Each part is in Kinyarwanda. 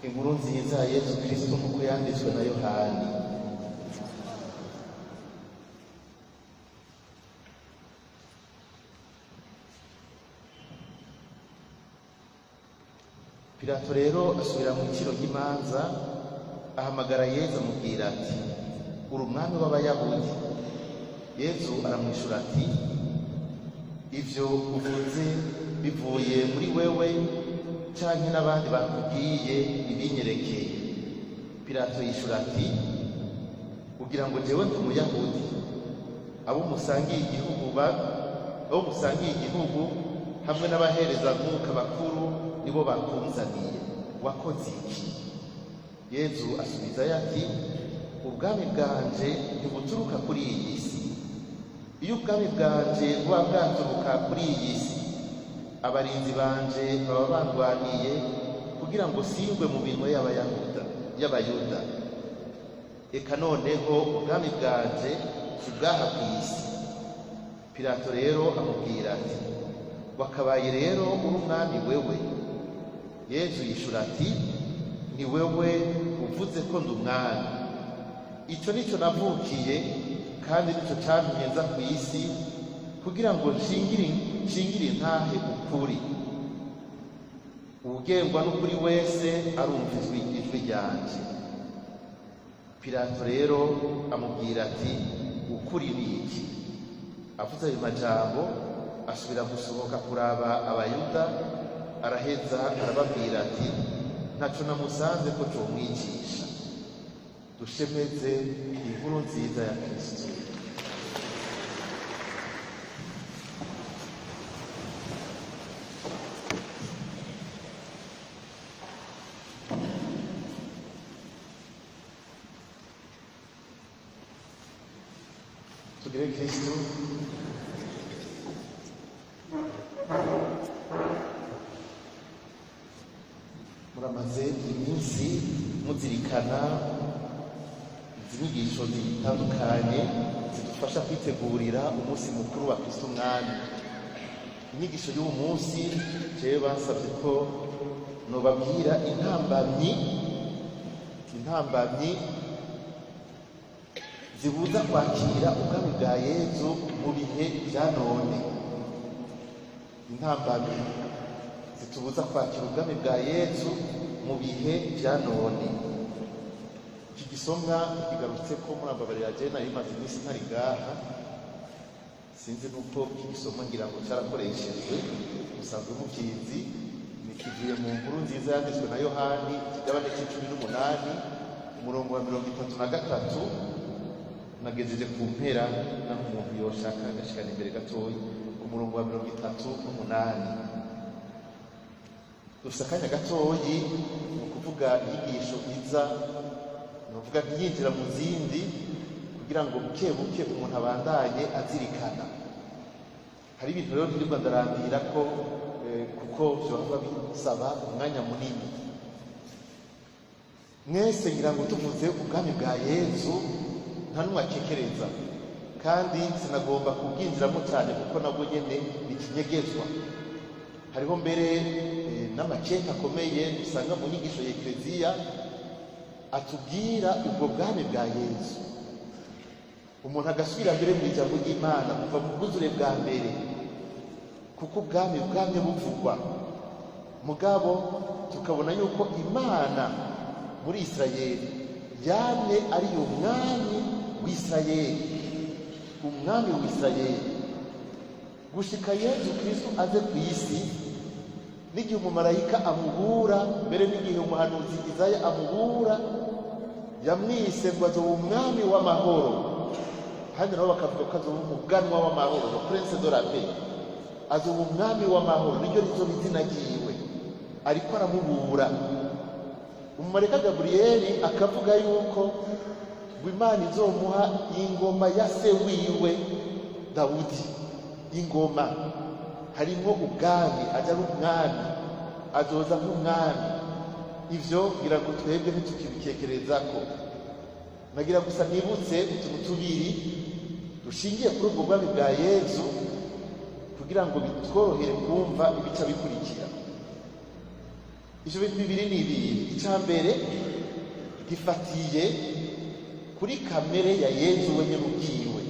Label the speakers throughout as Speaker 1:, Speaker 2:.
Speaker 1: Inkuru nziza ya Yesu Kristo nk'uko yanditswe na Yohani. Pilato rero asubira mu iciro ry'imanza, ahamagara Yesu amubwira ati, uri umwami w'Abayahudi? Yesu aramwishura ati, ivyo uvuze bivuye muri wewe canke n'abandi bakubwiye ibinyerekeye? Pilato yishura ati, kugira ngo jewe ndi Umuyahudi, abo musangiye igihugu hamwe n'abaherezamwuka bakuru nibo bakunzaniye, wakoze iki? Yesu asubizayo ati, ubwami bwanje ntibuturuka kuri iyi si. Iyo ubwami bwanje buba bwaturuka kuri iyi si, abarinzi banje baba bandwaniye kugira ngo singwe mu minwe y'Abayuda. Eka noneho ubwami bwanje sibwaha ku isi. Pilato rero amubwira ati, wakabaye rero uri umwami wewe? Yesu yishura ati, ni wewe uvuze ko ndi umwami. Ico nico navukiye, kandi nico cantumye nza ku isi, kugira ngo nshingire intahe ukuri. Uwugengwa n'ukuri wese arumva ijwi ryanje. Pilato rero amubwira ati, ukuri ni iki? Avuze ayo majambo, asubira gusohoka kuraba Abayuda, araheza arababwira ati, ntaco namusanze ko comwicisha. Dushemeze inkuru nziza ya Kristo. Tugire Kristo. Muramaze iminsi muzirikana inyigisho zitandukanye zidufasha kwitegurira umunsi mukuru wa Kristo Umwami. Inyigisho y'uwo munsi jewe bansabye ko nobabwira intambamyi zibuza kwakira ubwami bwa Yesu mu bihe bya none. Intambamyi zitubuza kwakira ubwami bwa Yesu mu bihe bya none. Iki gisomwa kigarutse ko murambabarira je nari maze iminsi ntari ngaha, sinzi nuko iki gisomwa ngira ngo cyarakoreshejwe, musanzwe mukizi. Nikivuye mu nkuru nziza yanditswe na Yohani, ikigabane c'18 umurongo wa 33. Nagejeje ku mpera, naho umuntu yoshaka agashikana imbere gatoyi, umurongo wa 38. Dufise akanya gatoyi mu kuvuga inyigisho iza, nuvuga ntiyinjira mu zindi, kugira ngo buke buke umuntu abandanye azirikana. Hari ibintu rero ntirirwa ndarambira ko kuko vyoba bisaba umwanya munini. Mwese ngira ngo tuvuze ubwami bwa Yesu nta n'umwe akekereza, kandi sinagomba kubwinjiramo cyane kuko nabwo nyene bikinyegezwa. Hariho mbere n'amakeka akomeye usanga mu nyigisho ya Ekleziya atubwira ubwo bwami bwa Yesu. Umuntu agasubira mbere mu ijambo ry'Imana kuva mu bwuzure bwa mbere, kuko ubwami bwamye buvugwa. Mugabo tukabona yuko Imana muri Isirayeli yamye ari umwami w'Isirayeli, umwami w'Isirayeli, gushika Yesu Kristo aze ku isi. N'igihe umumarayika amubura, mbere n'igihe umuhanuzi Izaya amubura, yamwise ngo azoba umwami w'amahoro. Hanyuma nabo bakavuga ko azoba umuganwa w'amahoro, le prince de la paix. Azoba umwami w'amahoro, niryo rizoba izina ryiwe. Ariko aramubura. Umumarayika Gaburiyeli akavuga yuko Imana izomuha ingoma ya se wiwe Dawudi. Ingoma harimo ubwami, aja ari umwami, azoza nk'umwami. Ivyo ngira ngo twebwe ntitukibikekerezako. Nagira gusa nibutse utuntu tubiri dushingiye kuri ubwo bwami bwa Yesu, kugira ngo bitworohere kumva ibica bikurikira. ivyo bintu bibiri ni ibiri. Icya mbere gifatiye kuri kamere ya Yezu wenyine ubwiwe.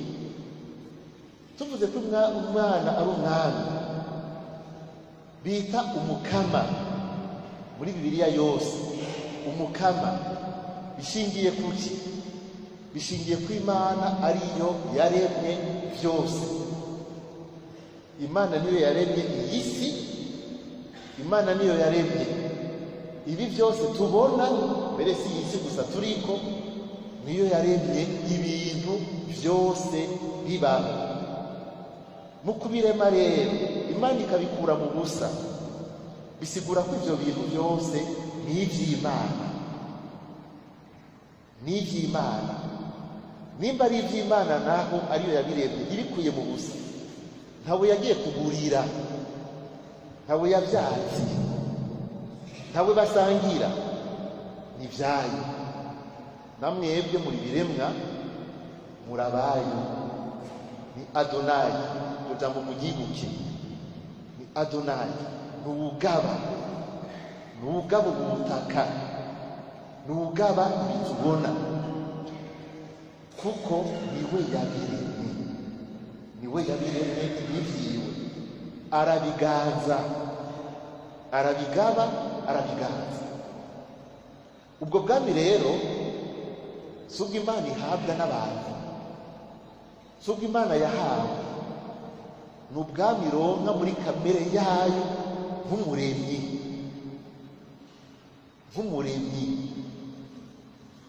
Speaker 1: Tuvuze ko umwana ari umwami bita umukama muri Bibiliya yose. Umukama bishingiye kuki? Bishingiye ku Imana ariyo yaremye byose. Imana niyo yaremye iyi si, Imana niyo yaremye ibi byose tubona, mbere si iyi si gusa turiko, niyo yaremye ibintu byose bibaho. Mu kubirema rero Imana ikabikura mu busa, bisigura ko ivyo bintu byose ni ivy'Imana. Ni ivy'Imana. Nimba ari ivy'Imana naho ariyo yabiremye ibikuye mu busa, ntawe yagiye kugurira, ntawe yavyatsi, ntawe basangira, ni vyayo. Namwebwe muri biremwa murabayo. Ni Adonai, ujambo mugibuke. Ni Adonai, nuugaba ubutaka, nuugaba ibitubona, kuko niwe yabiremye, niwe yabiremye ibivyiwe, arabiganza, arabigaba, arabiganza. Ubwo bwami rero subwo Imana ihabwa n'abantu, subwo Imana yahawe, ni ubwami ronka muri kamere yayo nk'umuremyi.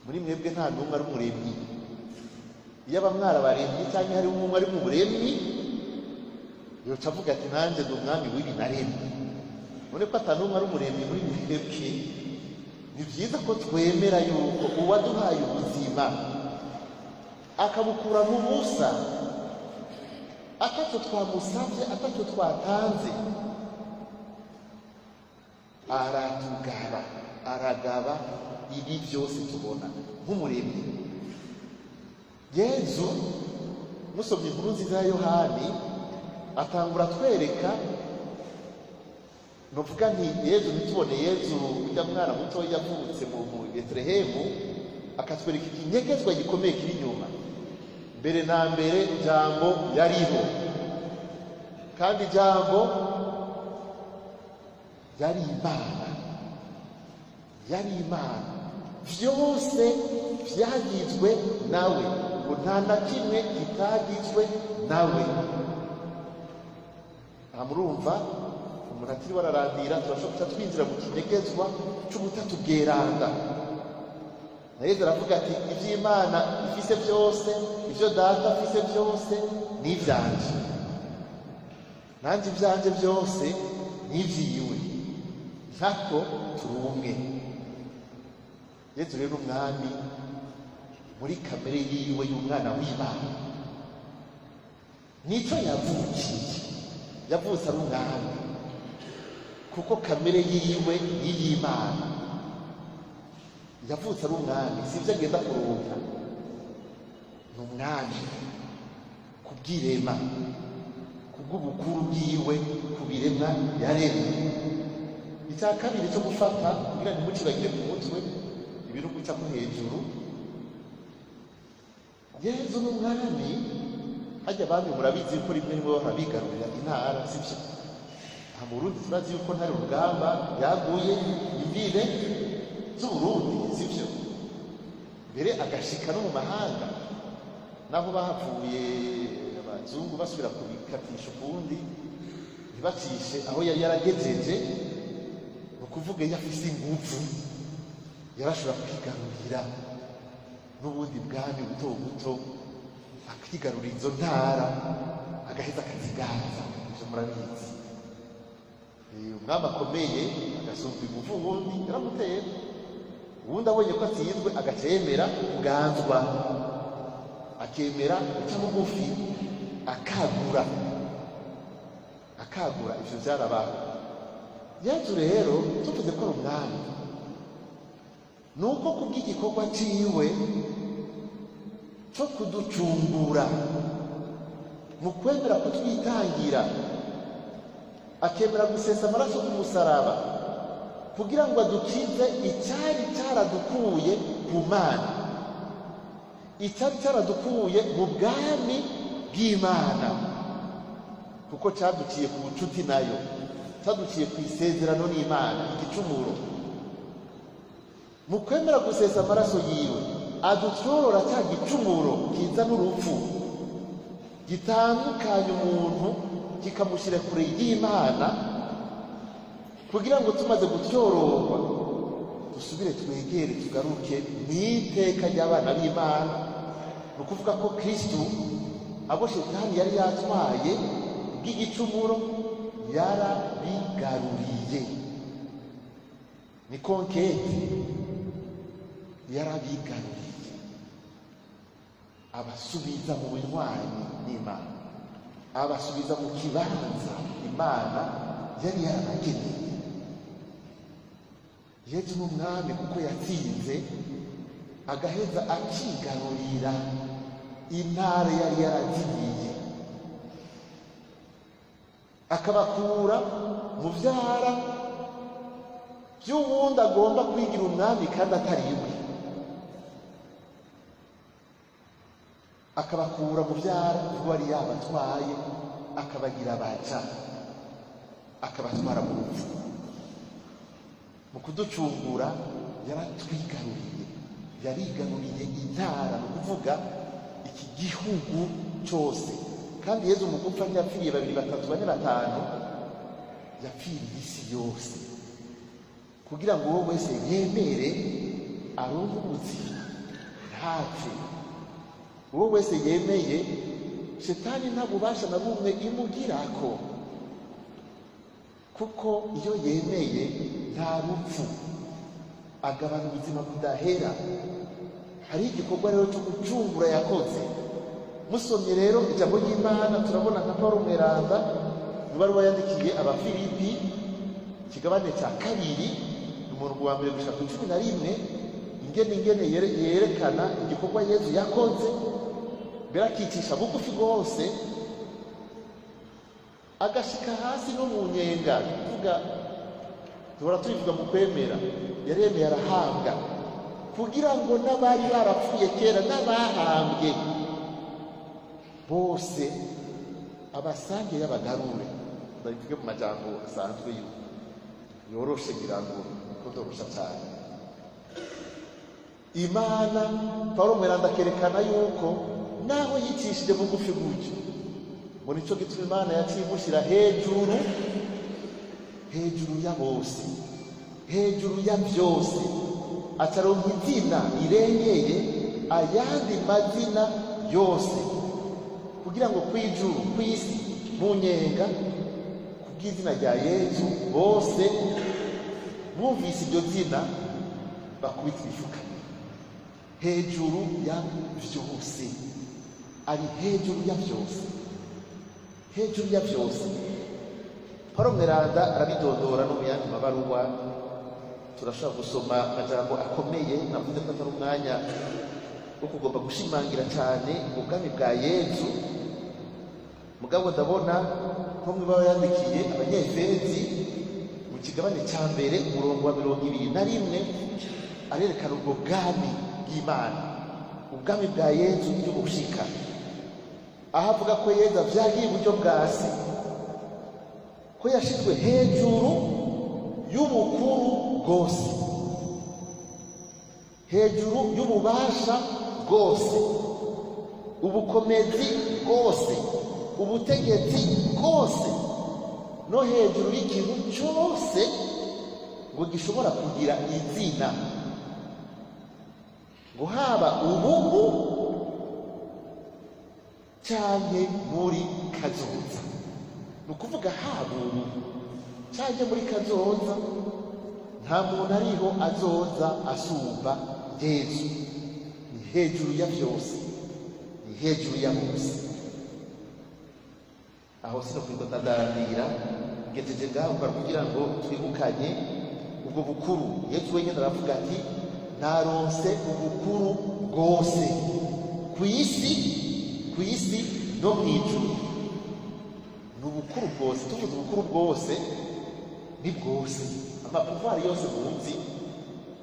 Speaker 1: Muri mwebwe nta n'umwe ari umuremyi. Iyo abamwarabaremyi cyangwa hari umwe ari mu buremyi, yoca avuga ati nanjye ndi umwami w'ibi naremye. None ko atanumwe ari umuremyi muri mwebwe, ni byiza ko twemera yuko uwaduhaye ubuzima akabukura mu busa, atacyo twamusabye, atacyo twatanze, aragaba ibi byose tubona nk'umuremyi. Yezu, musomye inkuru nziza ya Yohani, atangura twereka, novuga nti Yezu, ntitubone Yezu ujya mwana muto yavutse mu Betelehemu, akatwereka ikinyegezwa gikomeye kiri inyuma. Mbere na mbere Jambo yariho, kandi Jambo yari Imana, yari Imana. Vyose vyagizwe nawe, ngo nta na kimwe kitagizwe nawe. Aha murumva umuntu atiri wararandira, turashobora twinjira mu kinyegezwa c'ubutatu bweranda. Na Yezu aravuga ati ivy'Imana ifise byose, ivyo Data afise byose ni ivyanje, nanje ivyanje byose ni ivyiwe, ntako turi umwe. Yezu rero umwami muri kamere yiwe y'umwana w'Imana. Nico yavukiye, yavutse ari umwami kuko kamere yiwe y'Imana. Yavutse ari umwami, sivyo agenda kuronka, ni umwami kubw'irema, kubw'ubukuru bwiwe kubiremwa yaremye. Icya kabiri cyo gufata kugira ntimucibagire ku mutwe ibintu guca ko hejuru, Yezu n'umwami. Hajya abami murabizi yuko rimwe rimwe barabigarurira intara, sivyo? Aha mu Burundi turazi yuko ntari urugamba yaguye imbibe z'Uburundi, sivyo? Mbere agashika no mu mahanga, naho bahavuye abazungu basubira kubikatisha ukundi, ntibacishe aho yari yaragejeje. Ni ukuvuga iyo afise inguvu yarashobora kwigarurira n'ubundi bwami buto buto, akigarurira izo ntara, agaheza akaziganza. Ivyo murabizi. Umwami akomeye agasumba inguvu uwundi, yaramutera. Uwundi abonye ko atsinzwe agaca yemera kuganzwa, akemera guca bugufi, akagura. Ivyo vyarabaho. Yezu rero tuvuze ko ari umwami, nuko kubw'igikorwa ciwe cyo kuducungura, mu kwemera kutwitangira, akemera gusesa amaraso ku musaraba, kugira ngo adukize icyari cyaradukuye ku Mana, icyari cyaradukuye mu bwami bw'Imana, kuko cyaduciye ku bucuti nayo, cyaduciye ku isezerano n'Imana, igicumuro. Mu kwemera gusesa amaraso yiwe adutyorora cya gicumuro kiza n'urupfu, gitandukanya umuntu kikamushyira kure y'Imana, kugira ngo tumaze gutyororwa dusubire twegere tugaruke mu iteka ry'abana b'Imana. Ni ukuvuga ko Kristo abo Shetani yari yatwaye bw'igicumuro yarabigaruriye, ni konketi, yarabigaruriye abasubiza mu bunywanyi n'Imana, abasubiza mu kibanza Imana yari yarabageneye. Yesu n'umwami kuko yatsinze agaheza akigarurira intara yari yarazimiye, akabakura mu vyara by'uwundi agomba kwigira umwami kandi atari we, akabakura mu vyara by'uwari yabatwaye akabagira abaja, akabatwara mu rupfu. Mu kuducungura yaratwigaruriye, yarigaruriye intara, ni ukuvuga iki gihugu cyose. Kandi Yesu mu gupfa ntiyapfiriye 2, 3, 4, 5, yapfiriye isi yose, kugira ngo uwo wese yemere aronke ubuzima ntapfe. Uwo wese yemeye, Shetani nta bubasha na bumwe imugirako, kuko iyo yemeye nta rupfu, agabana ubuzima budahera. Hari igikorwa rero cyo gucungura yakoze. Musomye rero ijambo ry'Imana turabona nka Paulo Mweranda mu baruwa yandikiye Abafilipi ikigabane cya 2 umurongo wa 1 gushika ku 11, ingene yerekana igikorwa Yesu yakoze, mbere akicisha bugufi rwose agashika hasi no mu nyenga. Tuvuga duhora tubivuga mu kwemera, yaremeye arahambwa kugira ngo n'abari barapfuye kera n'abahambwe bose abasange y'abagarure. Ndabivuge mu majambo asanzwe yoroshe ngira ngo kudorosha cyane. Imana Paulo Mweranda akerekana yuko naho yicishije bugufi gutyo, ngo nico gituma Imana yacimushyira hejuru ya bose, hejuru ya byose, ataronka izina irengeye ayandi mazina yose, kugira ngo kw'ijuru, kw'isi, mu nyenga, kubw'izina rya Yesu bose bumvise iryo zina bakubita ibifukamye. Hejuru ya byose, ari hejuru ya byose, hejuru ya byose. Paulo Mweranda arabidodora no mu yandi mabaruwa, turashobora gusoma amajambo akomeye. Navuze ko atari umwanya wo kugomba gushimangira cyane ubwami bwa Yesu, mugabo ndabona ko mwibaba yandikiye Abanyefezi mu kigabane cya 1 umurongo wa 21 arerekana ubwo bwami bw'Imana, ubwami bwa Yesu by'ubushika, aho avuga ko Yesu avyagiye iburyo bwa se, ko yashizwe hejuru y'ubukuru bwose, hejuru y'ububasha bwose, ubukomezi bwose, ubutegetsi bwose, no hejuru y'ikintu cyose ngo gishobora kugira izina, ngo haba ububu cyane muri kazoza. Ni ukuvuga haba ubu cyane muri kazoza, nta muntu ariho azoza asumba Yesu. Ni hejuru ya byose, ni hejuru ya bose. Aho sino kwikotandarira ngejeje ngaho kugira ngo twibukanye ubwo bukuru. Yesu wenyine aravuga ati naronse ubukuru bwose ku isi no mu ijuru. Ni ubukuru bwose. Tuvuze ubukuru bwose ni bwose amapouvoir yose munsi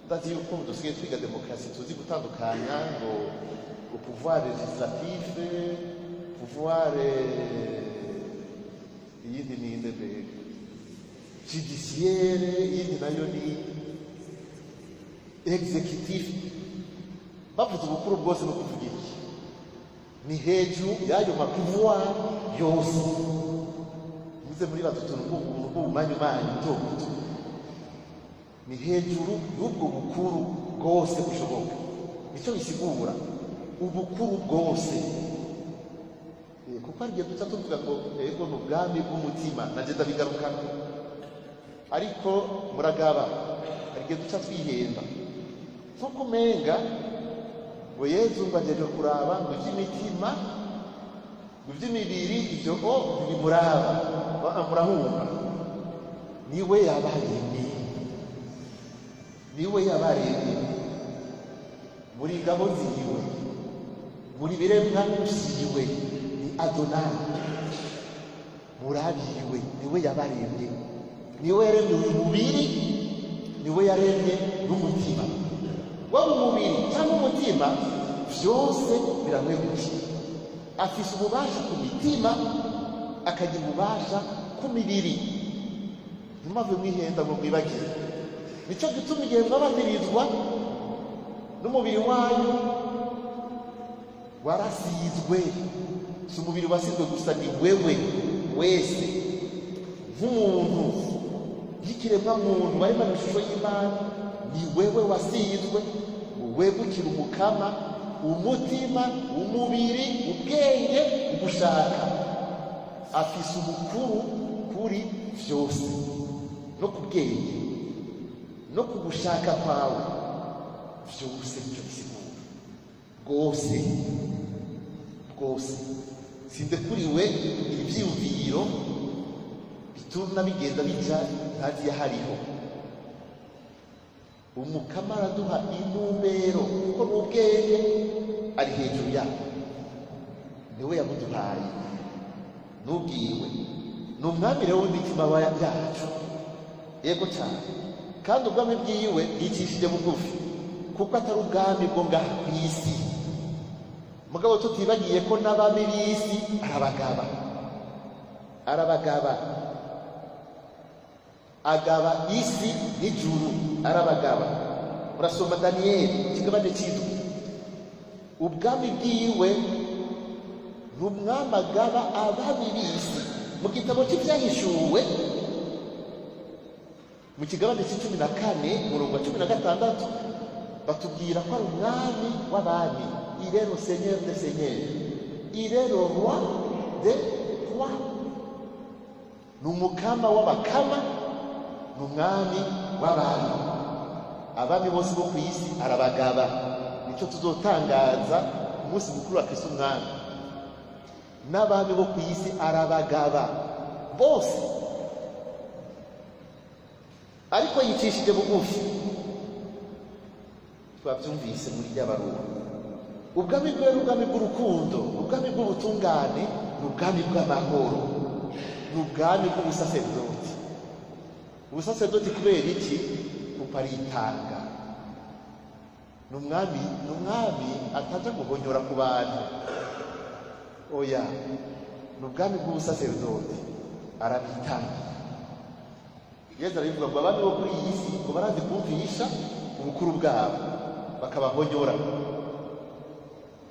Speaker 1: ndazi yuko dusigaye twiga demokarasi tuzi gutandukanya ngo pouvoir législatif, pouvoir iyindi ni ndebe judiciaire, iyindi nayo ni executif. Bavuze ubukuru bwose no kuvuga iki ni hejuru y'ayo mapouvoir yose. Muze muri batutuntu bw'ubumanyu buto buto, ni hejuru y'ubwo bukuru bwose bushoboka. Nicyo bisigura ubukuru bwose, kuko hari igihe duca tuvuga ngo ego ni ubwami bw'umutima, nanjye ndabigarukamo, ariko muragaba hari igihe duca twihenda nko kumenga ngo Yezu ngo ajeje kuraba ngo iby'imitima ngo iby'imibiri ibyo ntibimuraba, murahumva. Niwe yabaremye, niwe yabaremye muri ngabo ziwe, muri biremwa byiwe, ni Adonai murabiwe. Niwe yabaremye, niwe yaremye umubiri, niwe yaremye n'umutima. Waba umubiri cyangwa umutima byose biramwegukiye. Afise ububasha ku mitima, akagira ububasha ku mibiri. Ntimave mwihenda ngo mwibagire. Nicyo gituma igihe mwabatirizwa n'umubiri wanyu warasizwe, si umubiri wasizwe gusa, ni wewe wese nk'umuntu y'ikiremwa muntu waremwe mu ishusho y'Imana, ni wewe wasizwe, wegukira umukama, umutima, umubiri, ubwenge, ugushaka. Afise ubukuru kuri byose, no ku bwenge no ku gushaka kwawe byose. Nicyo bisigura bwose bwose. Sindekuriwe ibyiyumviro bituma bigenda bija ntazi yahariho. Umukama araduha intumbero kuko n'ubwenge ari hejuru yawe, niwe yamuduhaye n'ubwiwe. Ni umwami rero w'imitima yacu, yego cyane. Kandi ubwami bwiwe yicishije bugufi, kuko atari ubwami bwo ngaha ku isi. Mugabo tutibagiye ko n'abami b'isi arabagaba, agaba isi n'ijuru, arabagaba. Murasoma Daniyeli ikigabane cy'indwi. Ubwami bwiwe ni umwami agaba abami b'isi. Mu gitabo cy'ibyahishuwe mu kigabane c'14 umurongo wa 16 batubwira ko ari umwami w'abami. Il est le Seigneur des seigneurs, il est le roi des rois. Ni umukama w'abakama, ni umwami w'abami. Abami bose bo ku isi arabagaba. Nicyo tuzotangaza umunsi mukuru wa Kristo umwami. N'abami bo ku isi arabagaba bose, ariko yicishije bugufi. Twabyumvise muri ry'abarura. Ubwami bwe n'ubwami bw'urukundo, ubwami bw'ubutungane, n'ubwami bw'amahoro, n'ubwami bw'ubusaserdoti. Ubusaserdoti kubera iki? Kuko aritanga. N'umwami ataja guhonyora ku bantu, oya, n'ubwami bw'ubusaserdoti, arabitanga. Yesu arabivuga ngo abami bo kuri iyi si ngo barazi kumvisha ubukuru bwabo, bakabahonyora.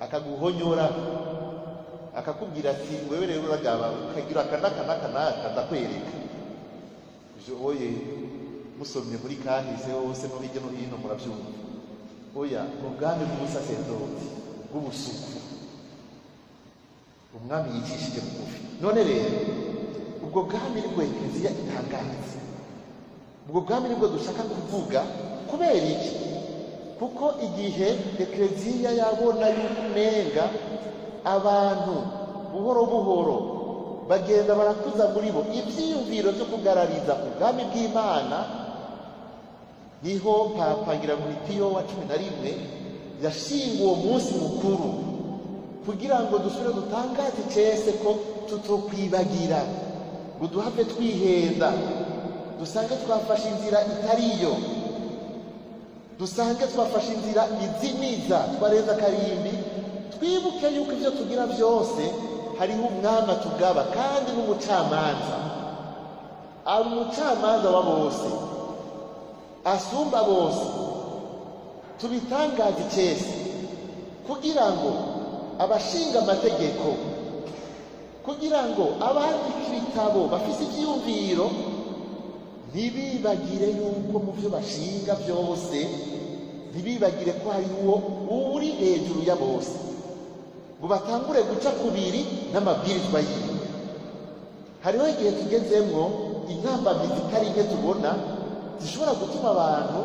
Speaker 1: Akaguhonyora, akakubwira ati wewe rero uragaba, ukagira akanaka ndakwereka. Ivyo oye musomye muri kahise hose no hirya no hino murabyumva. Oya, ubwami bw'ubusaserdoti bw'ubusuku, umwami yicishije bugufi. None rero ubwo bwami nibwo Ekleziya itangaza. Ubwo bwami nibwo dushaka kuvuga. Kubera iki? Kuko igihe Ekleziya yabona yuko umenga abantu buhoro buhoro bagenda barakuza muri bo ibyiyumviro byo kugarariza ubwami bw'Imana, niho Papa Piyo wa 11 yashinga uwo munsi mukuru, kugira ngo dusubire dutangaze cese ko tutokwibagira, ngo duhave twihenda dusange twafashe inzira itariyo, dusange twafashe inzira izimiza, twarenza akarimbi, twibuke yuko ibyo tugira byose hariho umwami atugaba kandi n'umucamanza, ari umucamanza wa bose, asumba bose. Tubitangaze cyese kugira ngo abashinga amategeko, kugira ngo abandika ibitabo bafise ibyiyumviro ntibibagire yuko mu byo bashinga byose, ntibibagire ko hariho uri hejuru ya bose, ngo batangure guca kubiri n'amabwirizwa yiwe. Hariho igihe tugezemwo intambamyi zitari nke tubona zishobora gutuma abantu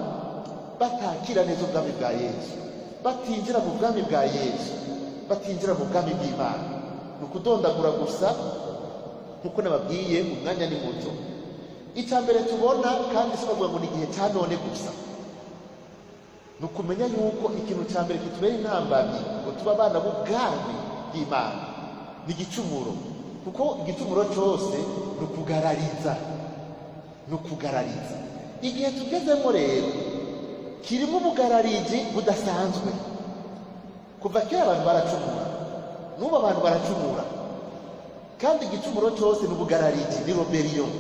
Speaker 1: batakira neza ubwami bwa Yesu, batinjira mu bwami bwa Yesu, batinjira mu bwami bw'Imana. Ni ukudondagura gusa nk'uko nababwiye, umwanya ni muto. Icya mbere tubona, kandi sinavuga ngo ni igihe cya none gusa, ni ukumenya yuko ikintu cya mbere kitubera intambamyi ngo tuba abana b'ubwami bw'Imana ni igicumuro. Kuko igicumuro cyose ni ukugarariza, ni ukugarariza. Igihe tugezemo rero kirimo ubugarariji budasanzwe. Kuva kera abantu baracumura, n'ubu abantu baracumura, kandi igicumuro cyose ni ubugarariji, ni rebellion.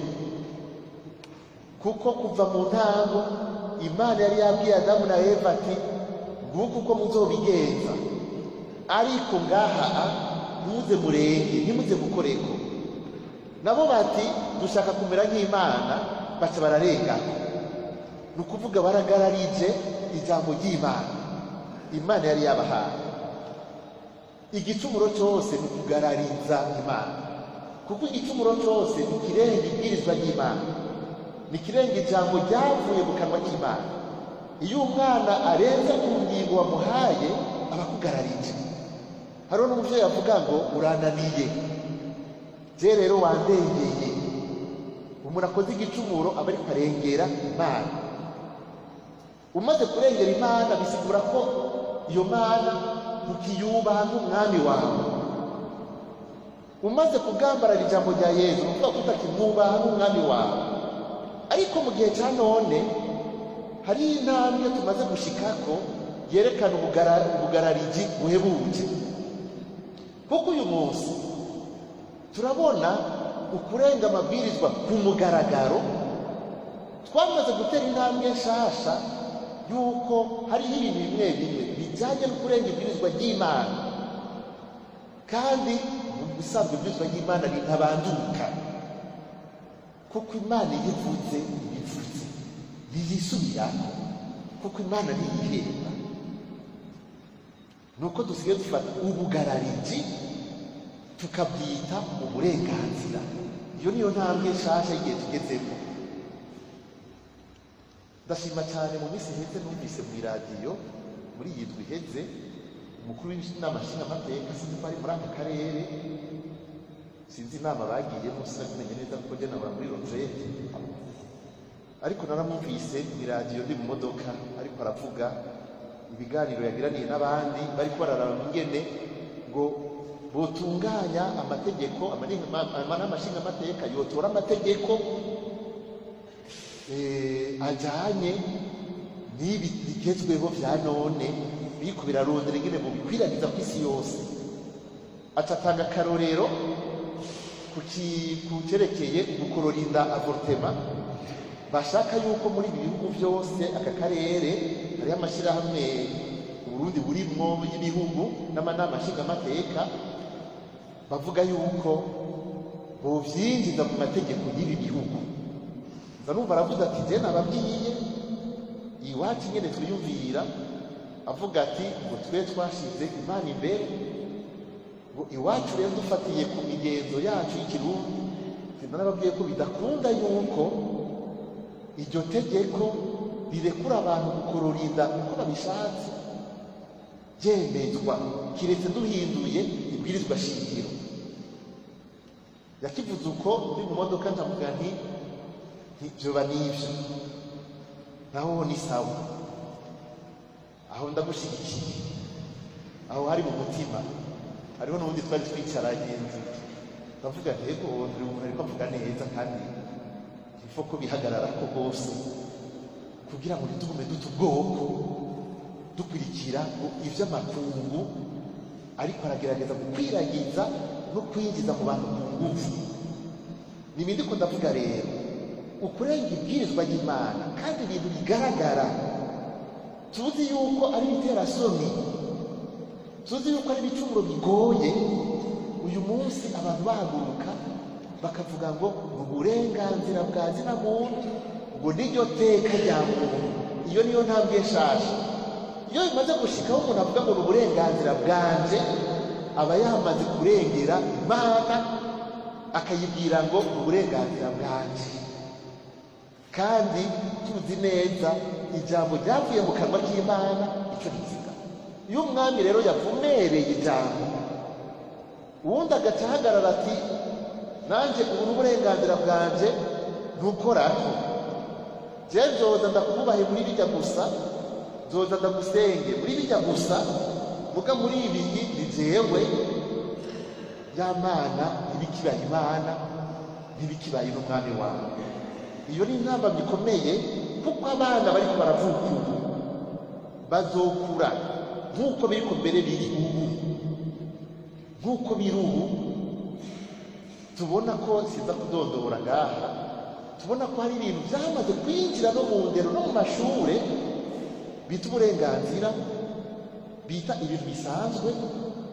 Speaker 1: Kuko kuva mu ntango Imana yari yabwiye Adamu na Eva ati nguko uko muzobigenza, ariko ngaha ntimuze murenge, ntimuze mukoreko. Nabo bati dushaka kumera nk'Imana, baca bararengana. Ni ukuvuga baragararije ijambo ry'Imana Imana yari yabahaye. Igicumuro cyose ni ukugarariza Imana, kuko igicumuro cyose ni kirenga ibwirizwa ry'Imana, ni kirenga ijambo ryavuye mu kanwa k'Imana. Iyo umwana arenze ku ngingo wamuhaye aba akugararije. Hariho n'umuvyeyi avuga ngo urananiye, je rero wandengeye. Umuntu akoze igicumuro aba ariko arengera Imana. Umaze kurengera Imana bisigura ko iyo Mana ntukiyubaha nk'umwami wawe. Umaze kugambarara ijambo rya Yesu uvuga ko utakimwubaha nk'umwami wawe. Ariko mu gihe cya none hari intambwe tumaze gushikako yerekana ubugarariji buhebuje. Kuko uyu munsi turabona ukurenga amabwirizwa ku mugaragaro. Twamaze gutera intambwe nshasha yuko hariho ibintu bimwe bimwe bijyanye no kurenga ibwirizwa ry'Imana, kandi ubusanzwe ibwirizwa ry'Imana ritabanduka, kuko Imana yivuze ibivuze ntiyisubirako, kuko Imana ntiyihenda. Nuko dusigaye dufata ubugarariji tukabwita uburenganzira. Iyo niyo ntambwe nshasha y'igihe tugezemo. Ndashima cyane mu minsi iheze numvise mu iradiyo muri iyi ndwi iheze umukuru w'inama nshingamateka, sinzi ko ari muri aka karere, sinzi inama bagiyemo, sinabimenye neza kuko njye nabura muri Rogerete, ariko naramwumvise mu iradiyo ndi mu modoka ariko aravuga ibiganiro yagiraniye n'abandi bariko bararaba ingene ngo botunganya amategeko, amanama nshingamateka yotora amategeko ajyanye n'ibi bigezweho bya none biriko birarondera ingene bobikwiragiza ku isi yose. Acatanga akarorero ku cerekeye gukororinda avortema. Bashaka yuko muri ibi bihugu byose aka karere hariho amashyirahamwe Uburundi burimwo y'ibihugu n'amanama nshingamateka, bavuga yuko bovyinjiza mu mategeko y'ibi bihugu. Zanumva aravuga ati je nababwiye iwacu nyene twiyumvira, avuga ati ngo twe twashize Imana imbere, ngo iwacu rero dufatiye ku migenzo yacu y'ikirundi, sinababwiye ko bidakunda yuko iryo tegeko rirekura abantu gukororinda uko babishatse ryemezwa, kiretse duhinduye ibwirizwa shingiro. Yakivuze uko ndi mu modoka nkavuga nti vyoba n'ivyo, naho ni sawa, aho ndagushyigikiye, aho hari mu mutima. Hariho n'ubundi twari twicaranye ndavuga ntego ariko avuga neza kandi ifoko bihagararako rwose kugira ngo ntitugume duta ubwoko dukurikira ivy'amakungu ariko aragerageza gukwiragiza no kwinjiza mu bantu ku ngufu. N'ibindi ko ndavuga rero ukurenga ibwirizwa ry'Imana kandi ibintu bigaragara tuzi yuko ari ibiterasoni, tuzi yuko ari ibicumuro bigoye. Uyu munsi abantu bahaguruka bakavuga ngo uburenganzira bwa zina muntu ngo niryo teka rya muntu. Iyo niyo ntambwe nshasha. Iyo bimaze gushikaho umuntu avuga ngo uburenganzira bwanje, aba yamaze kurengera Imana akayibwira ngo uburenganzira bwanje. Kandi tuzi neza ijambo ryavuye mu kanwa k'Imana icyo rivuga. Iyo umwami rero yavumereye ijambo, uwundi agaca ahagarara ati nanjye ubu n'uburenganzira bwanje ntukorako, je nzoza ndakubahe muri bijya gusa, nzoza ndagusenge muri bijya gusa, muga muri ibi ni jewe. Ya Mana ntibikibaye Imana, ntibikibaye n'umwami wawe. Iyo ni intamba bikomeye, kuko abana bariko baravuka ubu bazokura nk'uko biriko mbere biri ubu, nk'uko biri ubu. Tubona ko siza kudondora ngaha, tubona ko hari ibintu byamaze kwinjira no mu ndero no mu mashure bita uburenganzira, bita ibintu bisanzwe.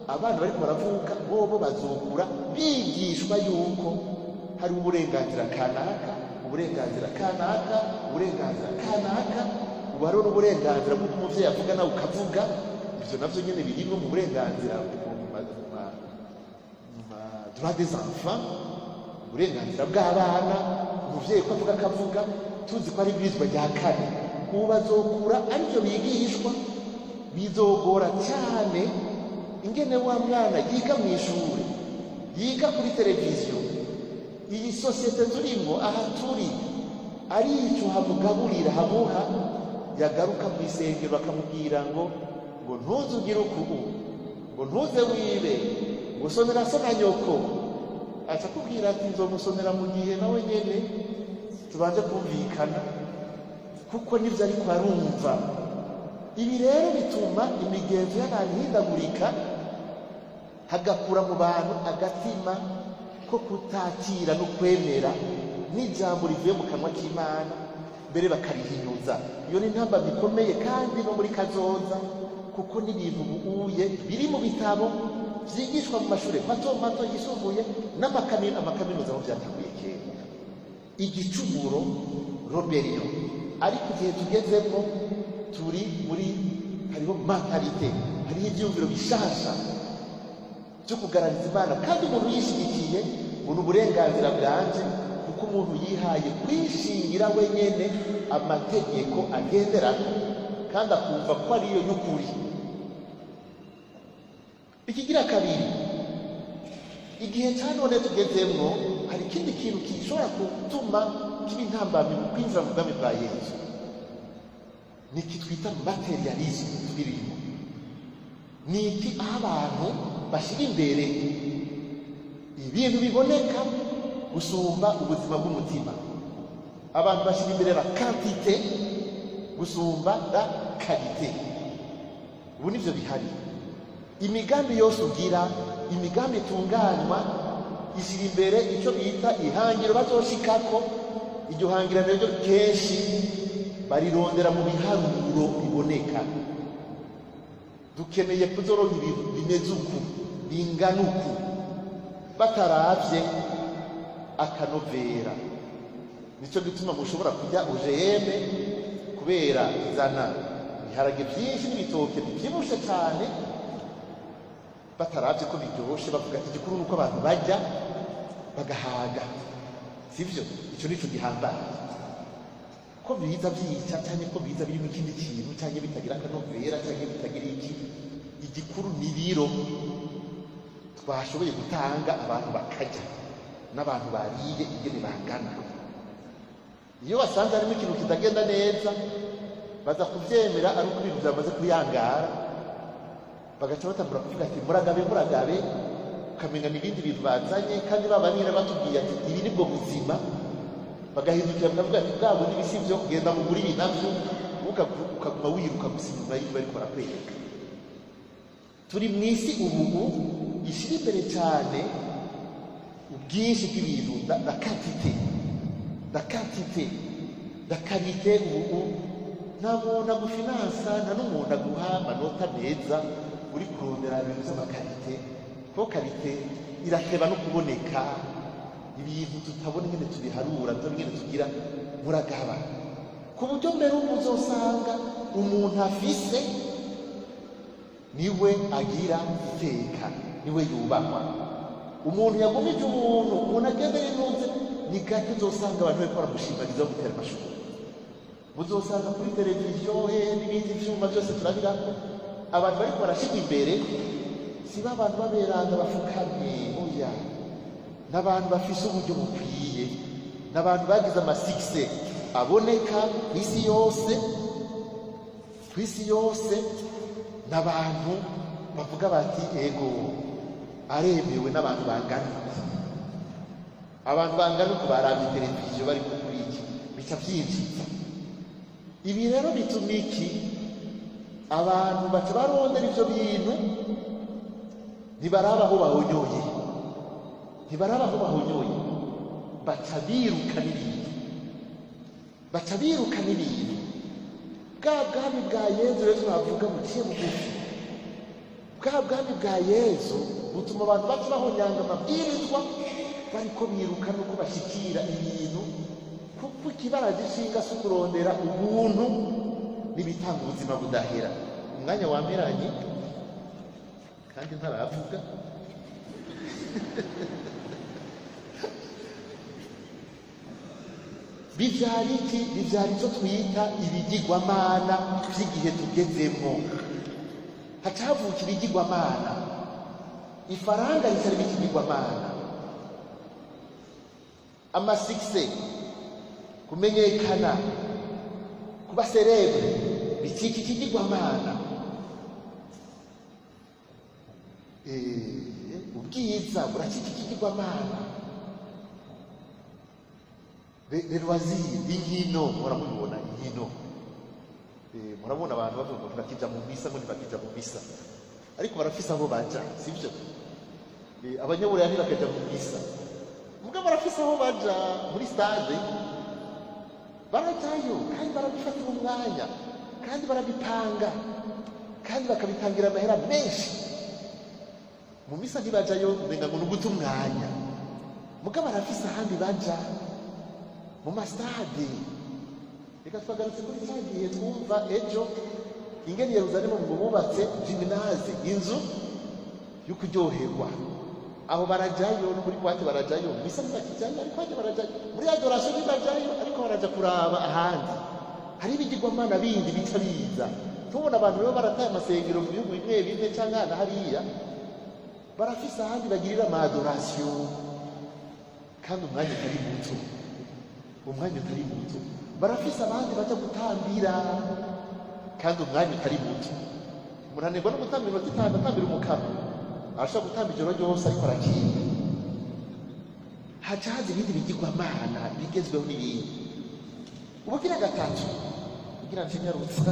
Speaker 1: Abana bariko baravuka bobo bazokura bigishwa yuko hari uburenganzira kanaka, uburenganzira kanaka, uburenganzira kanaka. Ubu hariho n'uburenganzira bw'uko umuvyeyi avuga nawe ukavuga. Ivyo navyo nyene birimwo mu burenganzira droit des enfants, uburenganzira bw'abana. Umuvyeyi ko avuga akavuga, tuzi ko ari ibwirizwa rya kane. Ubu bazokura arivyo bigishwa. Bizogora cyane ingene wa mwana yiga mu ishuri, yiga kuri televiziyo. Iyi sosiyete turimo aha turi ari ico hamugaburira hamuha, yagaruka mu isengero bakamubwira ngo ntuzugire ukubu, ngo ntuze wibe, ngo sonera so na nyoko. Aca kubwira ati nzomusonera mu gihe nawe nyene tubanje kumvikana, kuko nivyo ariko arumva. Ibi rero bituma imigenzo y'abantu ihindagurika, hagakura mu bantu agatima ko kutakira no kwemera n'ijambo rivuye mu kanwa k'Imana, mbere bakarihinyuza. Iyo ni intamba bikomeye kandi no muri kazoza, kuko n'ibintu buuye biri mu bitabo vyigishwa mu mashure mato mato yisumbuye n'amakaminuza aho vyatanguye kera. Igicumuro rebellion, ariko igihe tugezemo turi muri hariho mentalite, hariho ivyumviro bishasha byo kugaragaza Imana. Kandi umuntu yishigikiye ngo n'uburenganzira bwanje, kuko umuntu yihaye kwishingira wenyene amategeko agenderako kandi akumva ko ariyo y'ukuri. Ikigira kabiri, igihe cya none tugezemwo hari ikindi kintu gishobora gutuma kiba intambamyi mu kwinjira mu bwami bwa Yesu. Ni iki twita materialisme tubirimo. Ni iki aho abantu bashyira imbere ibintu biboneka gusumba ubuzima bw'umutima. Abantu bashyira imbere la quantité gusumba la qualité. Ubu nivyo bihari. Imigambi yose ugira, imigambi itunganywa ishyira imbere icyo bita ihangiro bazoshikako. Iryo hangiro naryo kenshi barirondera mu biharuro biboneka. Dukeneye kuzoronka ibintu bimeze uku, bingana uku, bataravye akanovera. Nico gituma mushobora kujya OGM kubera izana ibiharage byinshi n'ibitoke byibushe cyane, bataravye ko biryoshe, bavuga ati igikuru nuko abantu bajya bagahaga. Sivyo? Ico nico gihambaye. Ko biza byica cyane, ko biza birimo ikindi kintu cyane bitagira akanovera cyane bitagira iki. Igikuru ni biro twashoboye gutanga abantu bakajya n'abantu bariye ingene bangana. Iyo basanze harimo ikintu kitagenda neza, baza kubyemera ari uko ibintu byamaze kuyangara, bagaca batangura kuvuga ati muragabe, ukamenya n'ibindi bintu bazanye. Kandi baba nyine batubwiye ati ibi nibwo buzima, bagahindukira bakavuga ati bwabo n'ibisi byo kugenda mu muri ibi navyo ukaguma wiruka gusa inyuma y'ibyo bariko barakwereka. Turi mu isi ubu ishyira imbere cyane ubwinshi bw'ibintu, la quantité ubu nta muntu agufinansa, nta n'umuntu aguha amanota meza uri kurondera ibintu by'amakarite, kuko karite irateba no kuboneka. Ibintu tutabona ingene tubiharura, tutabona ingene tugira muragaba, ku buryo mbere uzosanga umuntu afise niwe agira iteka, niwe yubahwa. Umuntu yagumije umuntu agendera intuze, ni gake uzosanga abantu bariko baramushimbagiza gutera amashuri. Muzosanga kuri televiziyo n'ibindi vyuma byose turabirako abantu bariko barashirwa imbere, si abantu baberanga bafukamye, oya, n'abantu bafise uburyo bukwiye, n'abantu bagize amasikise aboneka kw'isi yose, n'abantu bavuga bati ego aremewe, n'abantu bangana. Abantu bangana uko baravye televiziyo bari kuri iki bica vyinjiza. Ibi rero bituma iki? Abantu baca barondera ivyo bintu, ntibaraba aho bahonyoye, baca biruka n'ibintu. Bwa bwami bwa Yezu rero twavuga buciye bugufi, bwa bwami bwa Yezu butuma abantu baca bahonyanga amabwirizwa, bariko biruka nuko bashikira ibintu, kuko ikibara gishinga si kurondera ubuntu n'ibitanga ubuzima budahera. Umwanya wamperanye kandi ntaravuga. Bivyara iki? Bivyara icyo twita ibigirwamana by'igihe tugezemo. Hacavuka ibigirwamana, ifaranga ritari ikigirwamana, amasikise, kumenyekana, kuba serebre bicika ikigirwamana. Ubwiza buracika ikigirwamana. Loisir, inkino, muramubona inkino. Murabona abantu bavuga ngo bakija mu misa, ngo ntibakija mu misa, ariko barafise aho baja, sivyo? Abanyaburaya ntibakaja mu misa, mugabo barafise aho baja. Muri stade barajayo, kandi barabifatira umwanya, kandi barabipanga, kandi bakabitangira amahera menshi. Mu misa ntibajayo umenga ngo nuguta umwanya, mugabo barafise ahandi baja mu mastade. Reka twagarutse kuri cya gihe twumva ejo ingene Yerusalemu ngo bubatse gymnase, inzu yo kuryoherwa. Aho barajayo no muri kwate barajayo, misa ntibakijayo ariko haje barajayo, muri adoration ntibajayo ariko baraja kuraba ahandi. Hari ibigirwamana bindi bica biza, tubona abantu rero barataye amasengero mu bihugu bimwe bimwe cyangwa ahandi hariya, barafise ahandi bagirira ama adoration, kandi umwanya utari muto, barafise abandi baja gutambira, kandi umwanya utari muto. Umuntu anegwa no gutambira iminota itanu, atambira umukama, arashobora gutamba ijoro ryose ariko arakinga. Haca haza ibindi bigirwamana bigezweho n'ibindi. Ubugira gatatu, kugira nshinyarutsa,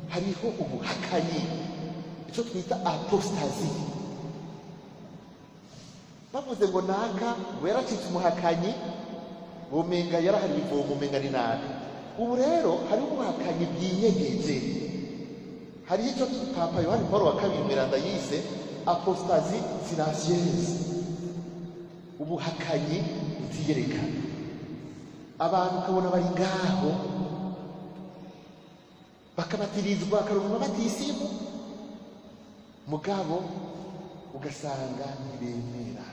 Speaker 1: hariho ubuhakanyi, icyo twita apostasie. Bavuze ngo naka weracitse umuhakanyi, umenga yarahari ivomo, umenga ni nabi. Ubu rero hariho ubuhakanyi bwinyegeje. Hariho icyo Papa Yohani Paul wa kabiri Mweranda yise apostasie silencieuse, ubuhakanyi butiyerekana. Abantu ukabona bari ngaho bakabatirizwa, bakaronka amabatisimu, mugabo ugasanga ntibemera,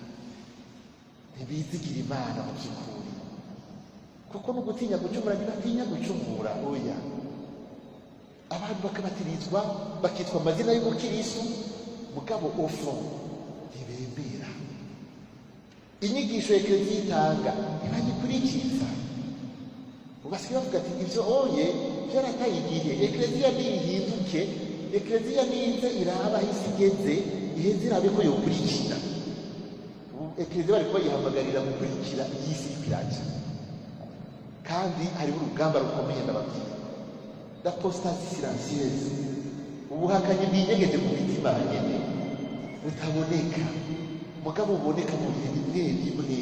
Speaker 1: ntibizigira Imana mu by'ukuri, kuko no gutinya gucumura ntibatinya gucumura. Oya, abantu bakabatirizwa bakitwa amazina y'umukirisu, mugabo ofo ntibemera. Inyigisho Ekleziya itanga ntibagikurikiza. Ubasigaye bavuga ati ivyo oye vyarataye igihe, Ekleziya nihinduke, Ekleziya nize iraba aho isi igeze, iheze irabe ko yokurikira. Ekleziya bariko bayihamagarira gukurikira iyi si iraja. kandi hariho urugamba rukomeye ndababwira, d'apostasie silencieuse, ubuhakanyi bwinyegeje mu mitima nyene butaboneka mugabo buboneka mu bihe bimwe bimwe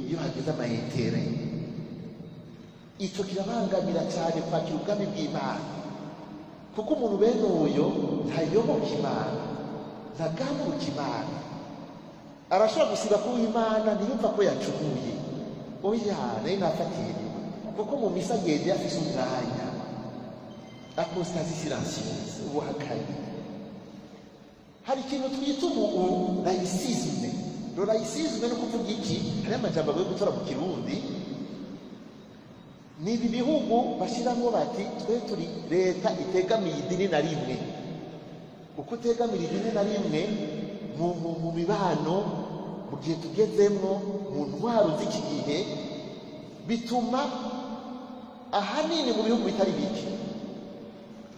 Speaker 1: iyo hageze amayetere. Ico kirabangamira cyane kwakira ubwami bw'Imana, kuko umuntu bene uyo ntayoboka Imana, ntagamuruka Imana, arashobora gusiba ku Imana ntiyumva ko yacumuye. Oya, nayo nafatiriwe, kuko mu misa agenda afise umwanya. Apostasie silencieuse, ubuhakanyi. Hari ikintu twita ubu laïcisme. Le laïcisme ni ukuvuga iki? Hariho amajambo agoye gutora mu Kirundi. Ni ibi bihugu bashiramwo bati twe turi leta itegamiye idini na rimwe. Uko utegamira idini na rimwe mu mibano mu gihe tugezemwo mu ntwaro z'iki gihe bituma ahanini mu bihugu bitari bike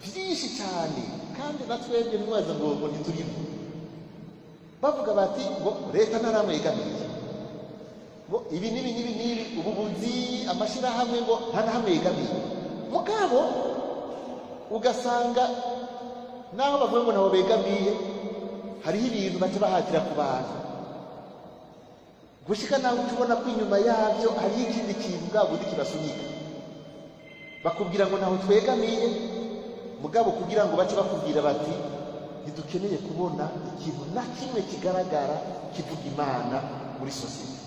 Speaker 1: vyinshi cyane, kandi na twebwe ntwaza ngo ntiturimo, bavuga bati ngo leta ntaramwe yegamiye, ngo ibi n'ibi ububuzi amashirahamwe ngo nta nahamwe yegamiye. Mugabo ugasanga naho bavuga ngo nabo begamiye hariho ibintu baca bahatira ku bantu, gushika naho tubona ko inyuma yavyo hariho ikindi kintu bwa bundi kibasunika, bakubwira ngo naho twegamiye, mugabo kugira ngo bace bakubwira bati ntidukeneye kubona ikintu na kimwe kigaragara kivuga Imana muri sosiyete.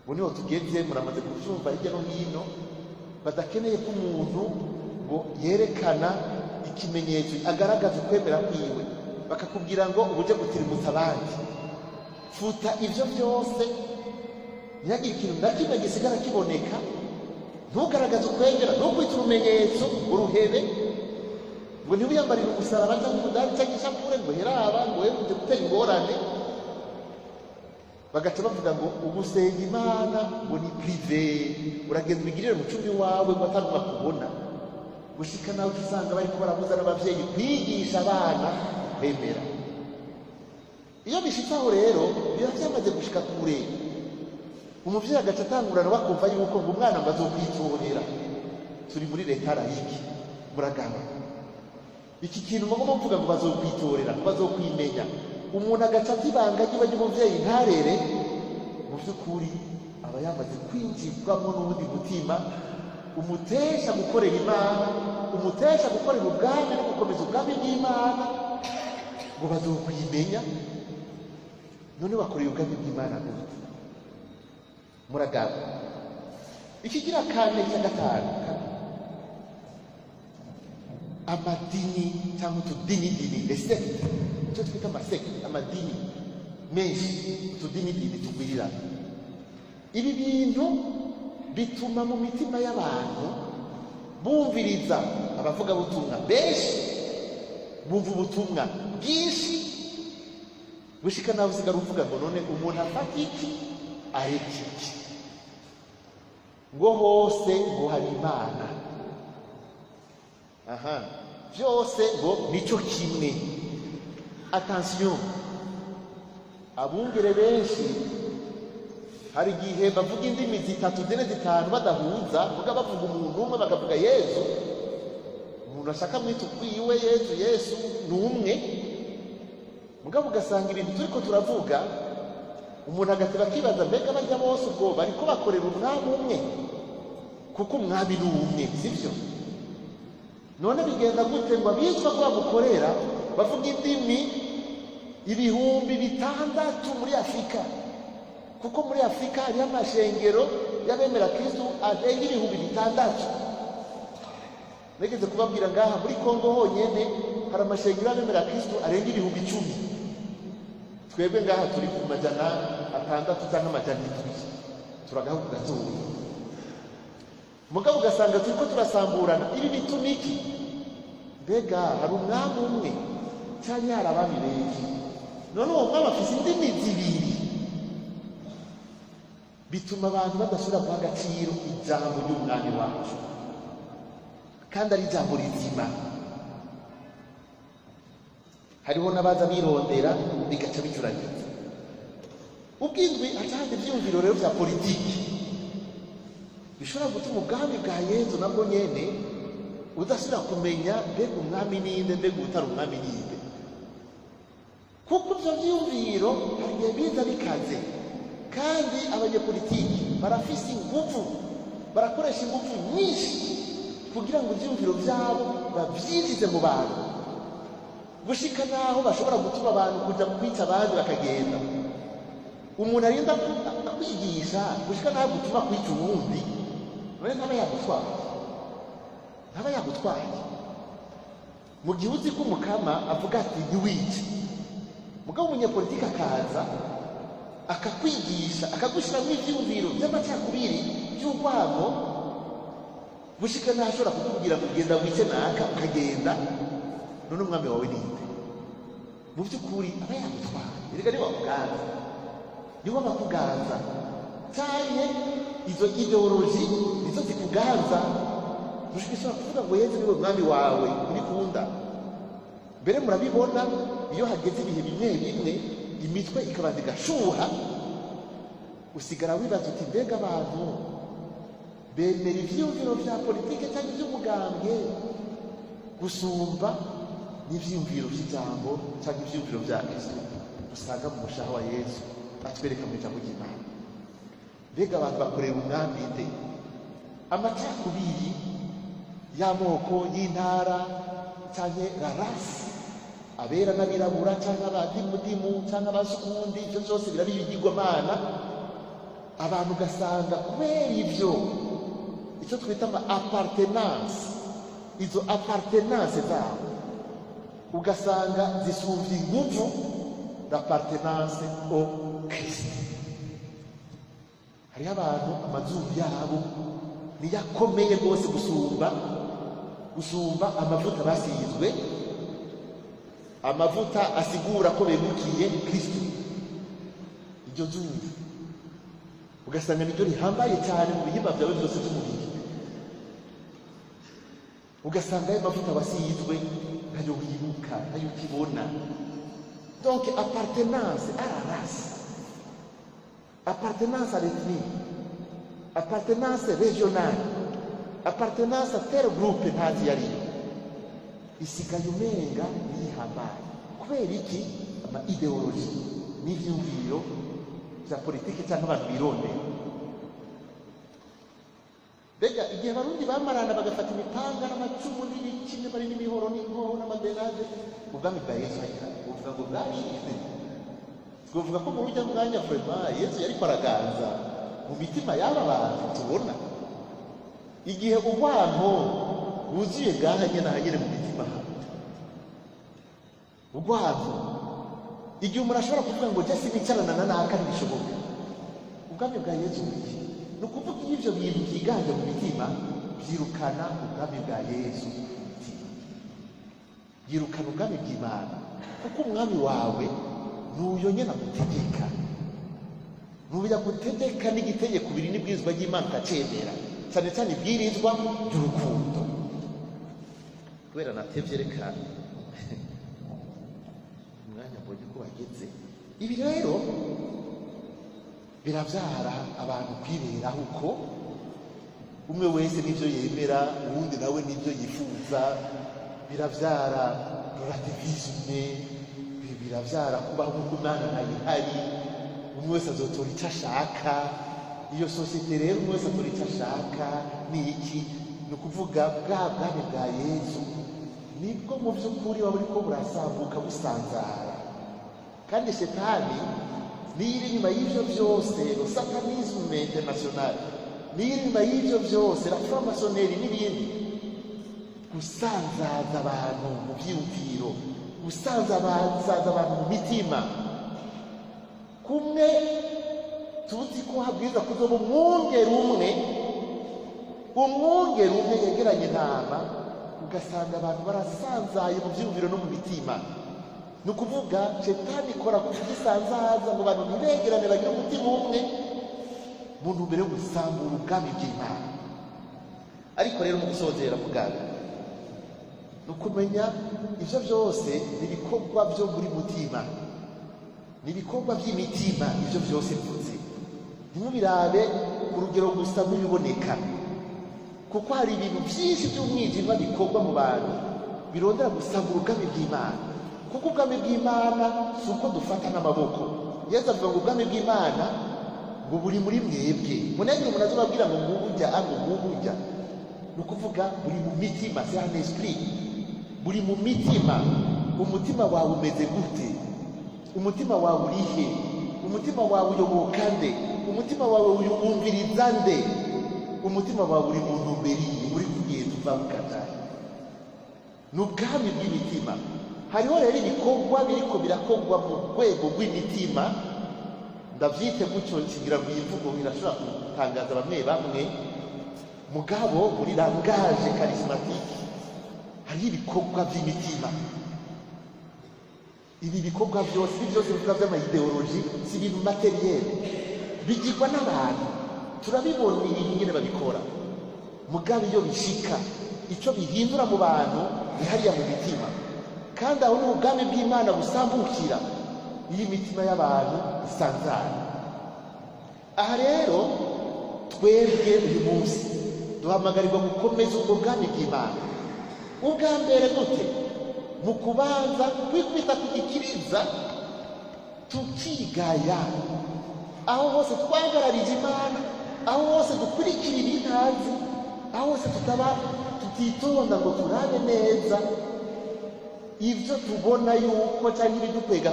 Speaker 1: Ubu niho tugeze, muramaze kuvyumva hirya no hino, badakeneye ko umuntu ngo yerekana ikimenyetso agaragaza ukwemera kwiwe, bakakubwira ngo ubuje gutirimutsa abandi. Futa ivyo byose, ntihagire ikintu na kimwe gisigara kiboneka, ntugaragaze ukwemera, ntukwita urumenyetso uruhebe, ngo ntiwiyambarire umusaraba cyangwa umudari cyangwa ishapure ngo heraba ngo we kujya gutera ingorane. Bagaca bavuga ngo ugusenga Imana ngo ni privé, uragenda ubigirire mu cumi wawe ngo atanumwe akubona. Gushika nawe usanga bariko barabuza n'abavyeyi kwigisha abana kwemera. Iyo bishitse aho rero biba byamaze gushika kure, umuvyeyi agaca atangurana bakumva yuko ngo umwana ngo azokwitorera. Turi muri leta laïque, muragaba iki kintu mugomba kuvuga ngo bazokwitorera, bazokwimenya. Umuntu agaca atibanga ry'iba ry'umuvyeyi ntarere, mu by'ukuri aba yamaze kwinjirwamo n'ubundi mutima umutesha gukorera Imana, umutesha gukorera ubwami no gukomeza ubwami bw'Imana, ngo bazokwimenya. None bakoreye ubwami bw'Imana gute? Muragaba ikigira kane cya gatanu, amadini cyangwa utudini esete, icyo twita amaseke, amadini menshi, utudini tugwirira. Ibi bintu bituma mu mitima y'abantu bumviriza abavuga butumwa benshi, bumva ubutumwa bwinshi, gushika nawe usigara uvuga ngo none umuntu afata iki areka iki, ngo hose ngo hari Imana, aha byose ngo nico kimwe. Attention, abungere benshi hari igihe bavuga indimi zitatu zine zitanu badahuza, vuga bavuga umuntu umwe bakavuga Yesu, umuntu ashaka mwita ukwiwe Yesu ni umwe, mugabo ugasanga ibintu turiko turavuga umuntu agateba akibaza mbega bajya bose ubwo bariko bakorera umwami umwe, kuko umwami ni umwe, sivyo? None bigenda gute ngo abitwa ko bamukorera bavuga indimi 6,000 muri Afrika? Kuko muri Afrika hari amashengero y'abemera Kristo arenga 6,000. Negeze kubabwira ngaha muri Kongo honyene hari amashengero y'abemera Kristo arenga 10,000. Twebwe ngaha turi ku 600 cyangwa 700, turagahuka gatoya. Mugabo ugasanga turiko turasamburana. Ibi bituma iki? Mbega hari umwami umwe cyangwa hari abami benshi? None uwo mwami afise indimi zibiri, bituma abantu badashobora guha agaciro ijambo ry'umwami wacu, kandi ari ijambo rizima. Hariho n'abaza birondera bigaca bicuragiza. Ubwindwi haca handi ivyumviro rero vya politiki bishobora gutuma ubwami bwa Yesu nabwo nyene udasubira kumenya mbega umwami ninde, mbega utari umwami ninde. Kuko ivyo vyiyumviro hari igihe biza bikaze, kandi abanyepolitiki barafise inguvu, barakoresha inguvu nyinshi kugira ngo ivyiyumviro vyabo bavyinjize mu bantu, gushika naho bashobora gutuma abantu kuja kwica abandi bakagenda. Umuntu arinda kwigisha gushika naho gutuma kwica uwundi, none ntaba yagutwaye. Mu gihe uzi ko umukama avuga ati ntiwice, mugabo umunyepolitiki akaza akakwigisha akagushiramo ivyiyumviro vy'amacakubiri vy'urwango, gushika naho ashobora kukubwira kugenda wice naka ukagenda, none umwami wawe ninde? Mu by'ukuri aba yagutwaye. Erega niwe wakuganza, niwe bakuganza, canke izo ideoloji nizo zikuganza. Mushobora kuvuga ngo Yesu niwe mwami wawe ubikunda. Mbere murabibona iyo hageze ibihe bimwe bimwe imitwe ikabanza igashuha, usigara wibaza uti mbega abantu bemera ivyiyumviro vya politike cyangwa ivy'umugambwe gusumba n'ivyiyumviro vy'ijambo cyangwa ivyiyumviro vya Kristo usanga mu mushaha wa Yesu atwereka mu ijambo ry'Imana. Mbega abantu bakorera umwami nde? Amacakubiri y'amoko, y'intara canke rarasi, abera n'abirabura canke abadimudimu canke abasukundi, ivyo vyose biraba ibigirwamana. Abantu ugasanga kubera ivyo icyo twita ama appartenance, izo appartenance zabo ugasanga zisumvye inguvu l'appartenance au Christ. Hariho abantu amazuru yabo niyo akomeye rwose gusumba amavuta basizwe, amavuta asigura ko bemukiye Kristo. Iryo zuru ugasanga niryo rihambaye cyane mu bihimba byawe byose by'umubiri, ugasanga ayo mavuta wasizwe ntayo wibuka, ntayo ukibona. Donc appartenance à la race, appartenance à l'ethnie, appartenance régionale, appartenance à tel groupe ntazi yariyo, isigaye umenga nihambaye. Kubera iki? Ama ideology n'ivyumviro vya politiki cyangwa abantu birondera. Mbega igihe abarundi bamarana bagafata imipanga n'amacumu n'ibikine bari n'imihoro n'inkoho n'amaderade, ubwami bwa Yesu uvuga ngo bwarize. Twovuga ko mu buryo mwanya vraiment Yesu yari paraganza mu mitima y'aba bantu tubona. Igihe ubwanko wuzuye ngaha nyene hanyene mu mitima habo, ubwanko igihe umuntu ashobora kuvuga ngo jya sinicarana na naka ntibishoboka. Ubwami bwa Yesu buri ni ukuvuga iyo ivyo bintu byiganje mu mitima byirukana ubwami bwa Yesu mu mitima, byirukana ubwami bw'Imana. Kuko umwami wawe nuyo nyene agutegeka, nuyo agutegeka n'igitegeko biri n'ibwirizwa ry'Imana ukacemera, cyane cyane ibwirizwa ry'urukundo. Kubera natevye reka umwanya mbonye ko wageze. Ibi rero biravyara abantu kwiberaho uko umwe wese n'ivyo yemera, uwundi nawe n'ivyo yifuza. Biravyara relativisme, biravyara kubaho nk'uko Imana nayo ihari, umwe wese azotora icyo ashaka. Iyo sosiyete rero umwe wese atora icyo ashaka ni iki? Ni ukuvuga bwa bwami bwa Yesu nibwo mu by'ukuri waba uriko burasambuka busanzara. Kandi Shetani niyo iri inyuma y'ivyo vyose, le satanisme international niyo iri inyuma y'ivyo vyose, la franc-maçonnerie n'ibindi, gusanzaza abantu mu vyiyumviro, gusanzaza abantu mu mitima. Kumwe tuzi ko habwiza kuzoba umwungeri umwe yegeranye intama, ugasanga abantu barasanzaye mu vyiyumviro no mu mitima. Ni ukuvuga Shetani ikora ku gisanzaza ngo abantu ntibegerane bagire umutima umwe mu ntumbero yo gusambura ubwami bw'Imana. Ariko rero mu gusozera muganga ni ukumenya ivyo vyose ni ibikorwa vyo muri mutima, ni ibikorwa vy'imitima. Ivyo vyose mvuze ntimubirabe ku rugero gusa rw'ibiboneka, kuko hari ibintu byinshi by'umwijima bikorwa mu bantu birondera gusanga ubwami bw'Imana. Kuko ubwami bw'Imana si uko dufata n'amaboko. Yesu avuga ngo ubwami bw'Imana ngo buri muri mwebwe. Munezero umuntu azobabwira ngo ngubujya ngubujya, ni ukuvuga buri mu mitima, c'est un esprit, buri mu mitima. Umutima wawe umeze gute? Umutima wawe urihe? Umutima wawe uyoboka nde? Umutima wawe wumviriza nde? Umutima wawe uri mu ntumberi uri kugenda uva mukataye. Ni ubwami bw'imitima. Hariho rero ibikorwa biriko birakorwa mu rwego rw'imitima, ndavyite gutyo kigira ngo imvugo irashobora gutangaza bamwe bamwe, mugabo muri langage charismatique hari ibikorwa by'imitima. Ibi bikorwa byose bivuga by'amayideoloji, si ibintu materiel, bigirwa n'abantu. Turabibona ibintu nyine babikora, mugabo iyo bishika icyo bihindura mu bantu ni hariya mu mitima. Kandi aho ni ubwami bw'Imana busambukira iyo imitima y'abantu isanzara. Aha rero twebwe uyu munsi duhamagarirwa gukomeza ubwo bwami bw'Imana. Ubwa mbere gute? Mu kubanza kwikubita ku gikiriza tukigaya aho hose twagararije Imana, aho hose dukurikira ibintazi, aho hose tutitonda ngo turabe neza ibyo tubona yuko cyangwa ibidukwega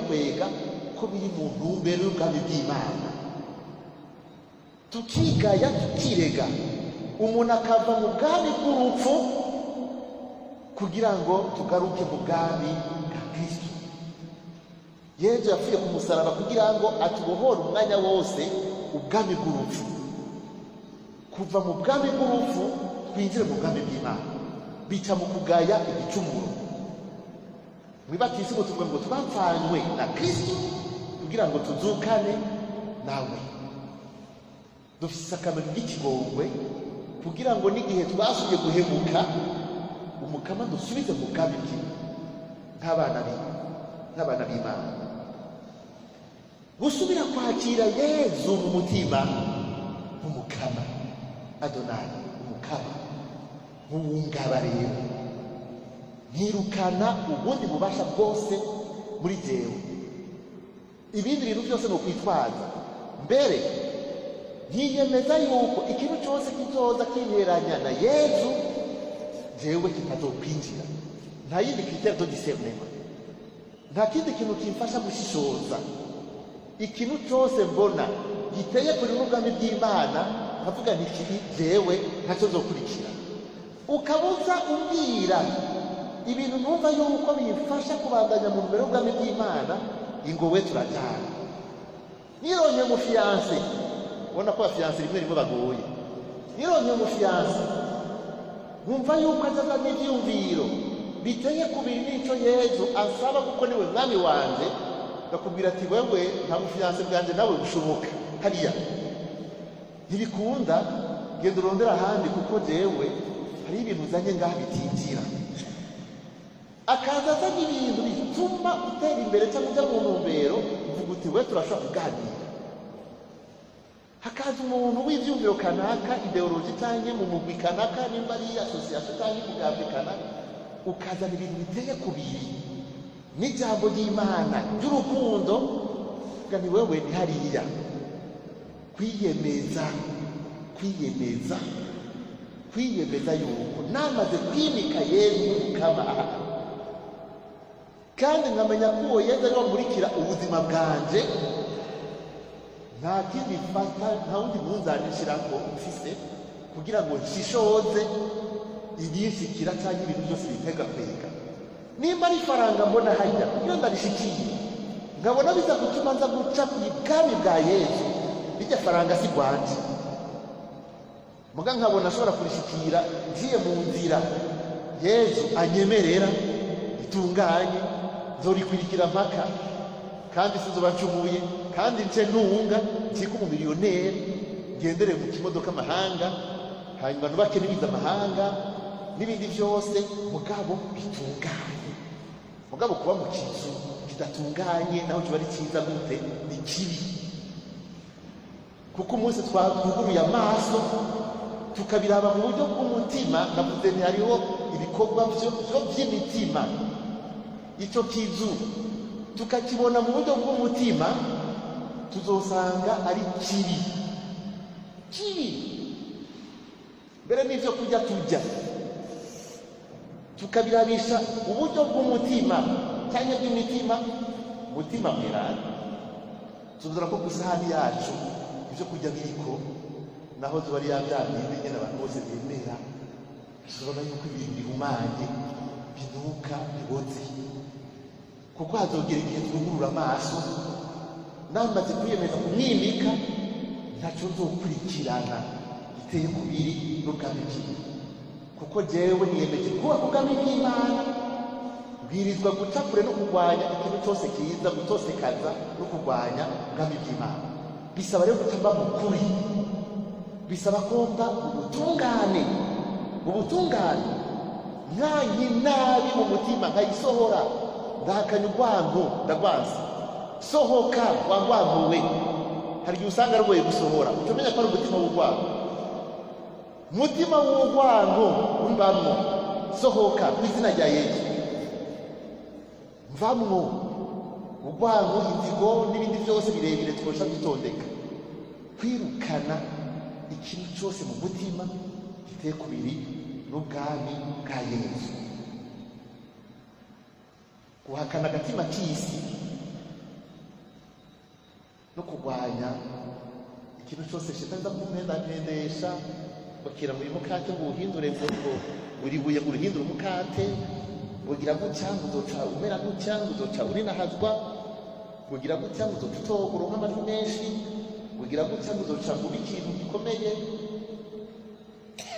Speaker 1: ko biri mu ntumbero y'ubwami bw'Imana. Tukigaya tukirega, umuntu akava mu bwami bw'urupfu kugira ngo tugaruke mu bwami bwa Kristo. Yesu yapfuye ku musaraba kugira ngo atubohore umwanya wose ubwami bw'urupfu. Kuva mu bwami bw'urupfu twinjire mu bwami bw'Imana bica mu kugaya igicumuro. Mwibatisi tuvuga ngo twapfanywe na Kristo kugira ngo tuzukane nawe. Dufise akamaro k'ikigongwe kugira ngo n'igihe twasubiye guhemuka umukama dusubize mu bwami bwe nk'abana b'Imana. Gusubira kwakira Yesu mu mutima nk'umukama, Adonai, umukama nk'uwungaba rero, ntirukana ubundi bubasha bwose muri jewe. Ibindi bintu byose ni ukwitwaza. Mbere nkiyemeza yuko ikintu cyose kizoza kinteranya na Yesu jewe kitazokwinjira. Nta yindi critère de discernement, nta kindi kintu kimfasha gushishoza. Ikintu cyose mbona giteye kuri ubwami bw'Imana nkavuga nti kibi jewe ntacyo zokurikira. Ukabuza umbwira ibintu numva yuko bimfasha kubandanya mu mbere y'ubwami bw'Imana, ingowe turajyana. Nironye mu fiancé, ubona ko abafiancé rimwe rimwe bagoye. Nironye mu fiancé nkumva yuko azazanye ibyiyumviro biteye kubiri n'icyo Yesu asaba kuko niwe mwami wanje, bakubwira ati wewe nta mufiancé bwanje nawe bushoboka hariya ntibikunda, genda urondera ahandi kuko jewe hari ibintu uzanye ngaha bitinjira. Akaza azanye ibintu bituma utera imbere cyangwa ujya mu ntumbero, uvuga uti we turashobora kuganira. Hakaza umuntu w'ibyumviro kanaka, ideoloji cyangwa mu mugwi kanaka, nimba ari association cyangwa umugambi kanaka, ukazana ibintu biteye kubiri n'ijambo ry'Imana ry'urukundo, ni wewe ni hariya kwiyemeza yuko namaze kwimika Yesu umukama, kandi nkamenya ko uwo Yesu ari wamurikira ubuzima bwanje, nta kindi mfata, nta wundi munzani nshirako mfise kugira ngo nshishoze ibinshikira cyangwa ibintu byose bitega kwega. Nimba ari faranga mbona hajya iyo ndarishikiye nkabona biza gutuma nza guca ku bwami bwa Yesu, bijya faranga si rwanje, muga nkabona ashobora kurishikira ngiye mu nzira Yesu anyemerera itunganye, nzorikurikira mpaka, kandi sinzoba ncumuye, kandi nce ntunga nshyike umumiliyoneri, ngendere mu kimodoka amahanga, hanyuma nubake n'ibiza amahanga n'ibindi byose, mugabo bitunganye. Mugabo kuba mu kizu kidatunganye naho kiba ari cyiza gute? Ni kibi. Kuko umunsi twavuguruye amaso tukabiraba mu buryo bw'umutima. Navuze nti hariho ibikorwa by'imitima. Icyo kizu tukakibona mu buryo bw'umutima, tuzosanga ari kibi mbere n'ibyo kurya turya. Tukabirabisha uburyo bw'umutima cyangwa bw'imitima, umutima mweranda. Tuzura ko ku isahani yacu ibyo kurya biriko naho zuba ari yabyandinde nyine abantu bose bemera, tuzabona yuko ibintu bihumanye, binuka, biboze. Kuko hazogera igihe twungurura amaso, namaze kwiyemeza kumwimika, ntacyo nzokurikirana giteye kubiri n'ubwami bw'Imana. Kuko jewe niyemeje kuba ubwami bw'Imana, bwirizwa guca kure no kurwanya ikintu cyose kiza gutosekaza no kurwanya ubwami bw'Imana. Bisaba rero guca mba mu kuri, bisaba kumva ubutungane nkanyi nabi mu mutima nkayisohora, ngahakanya urwango ndagwanza. Sohoka wangwanguwe. Hari igihe usanga arwaye gusohora, utamenya ko ari umutima w'urwango. Umutima w'urwango umbamwo, sohoka mu izina rya Yesu. Mvamwo urwango, inzigo n'ibindi byose birebire twosha dutondeka. Kwirukana ikintu cyose mu mutima giteye kubiri n'ubwami bwa Yesu. Guhakana agatima k'isi no kurwanya ikintu cyose shitani ndakumendesha, bakira muri mukate ngo uhindure ngo uri buye uruhindura umukate, ugira gutya ngo uzoca umera gutya, ngo uzoca urinahazwa, ugira gutya ngo uzoca utogura nk'amajwi menshi, ugira gutya ngo uzoca uba ikintu gikomeye.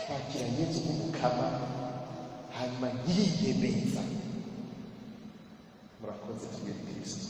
Speaker 1: Kwakira Yesu nk'umukama hanyuma yiyemeza. Murakoze tubwire Kristo.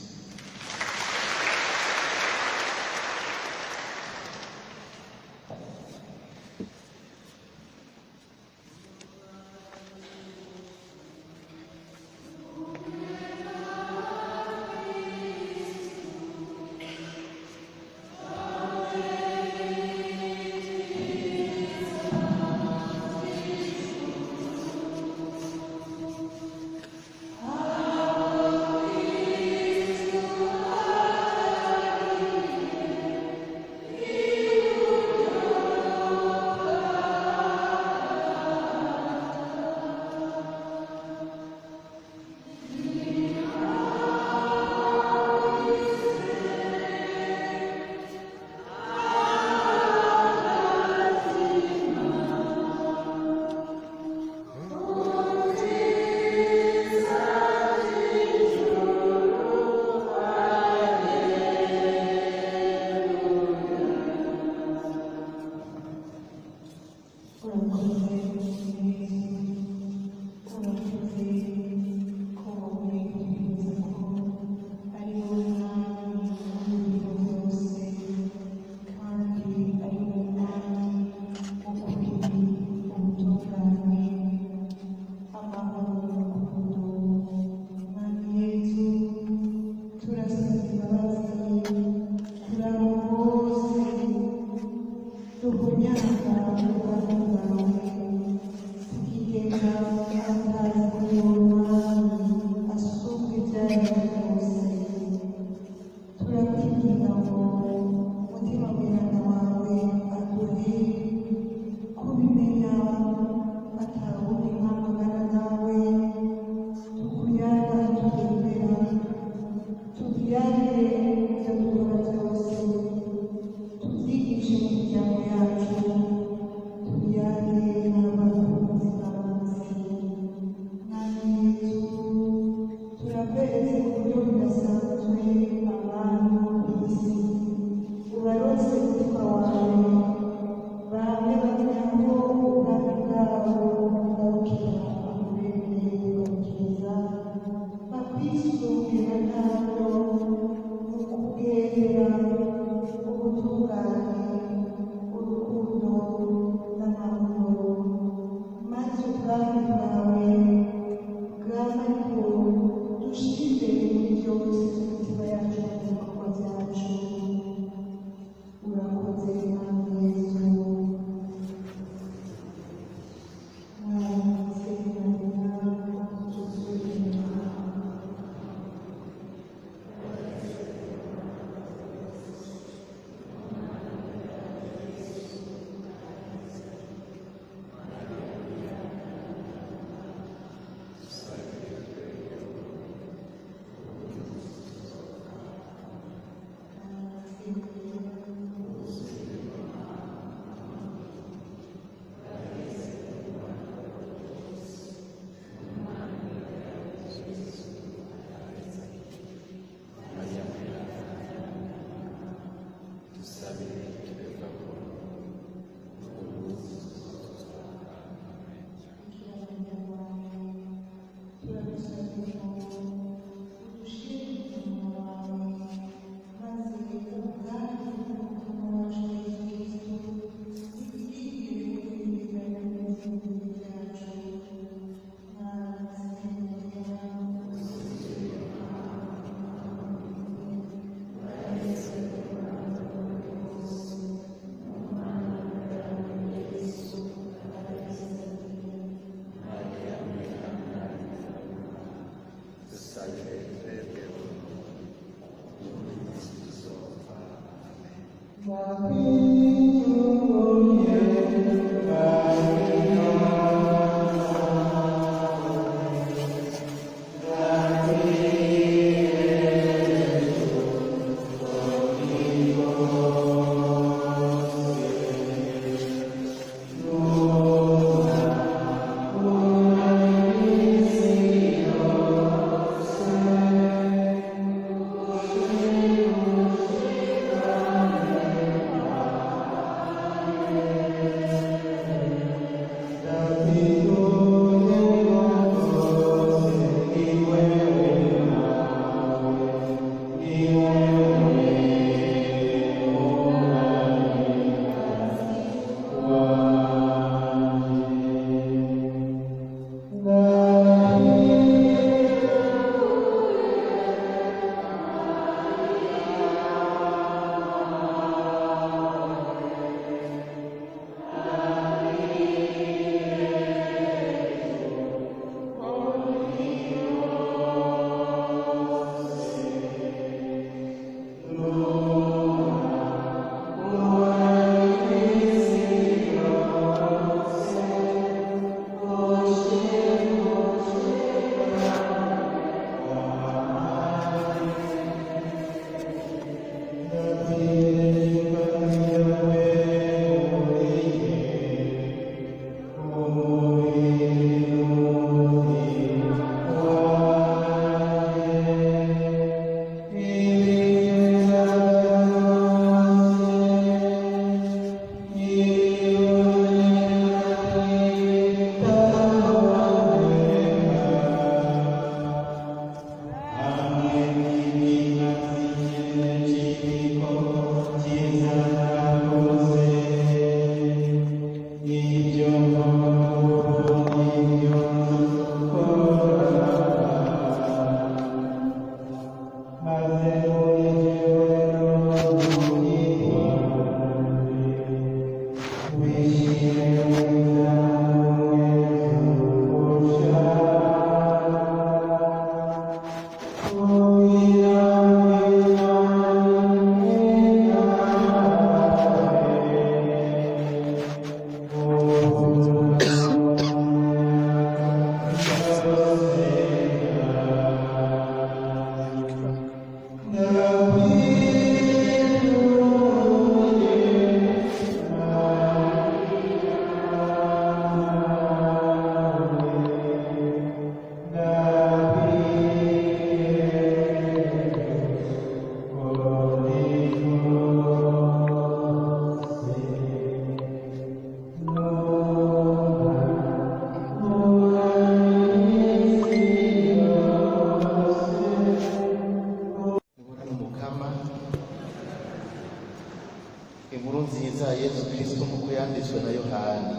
Speaker 1: inkuru nziza ya Yesu Kristo nk'uko yanditswe na Yohana.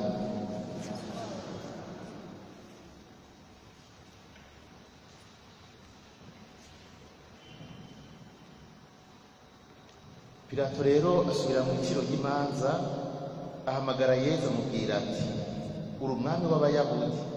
Speaker 1: Pilato rero asubira mu ciro ry'imanza, ahamagara Yesu amubwira ati, uri umwami w'Abayahudi?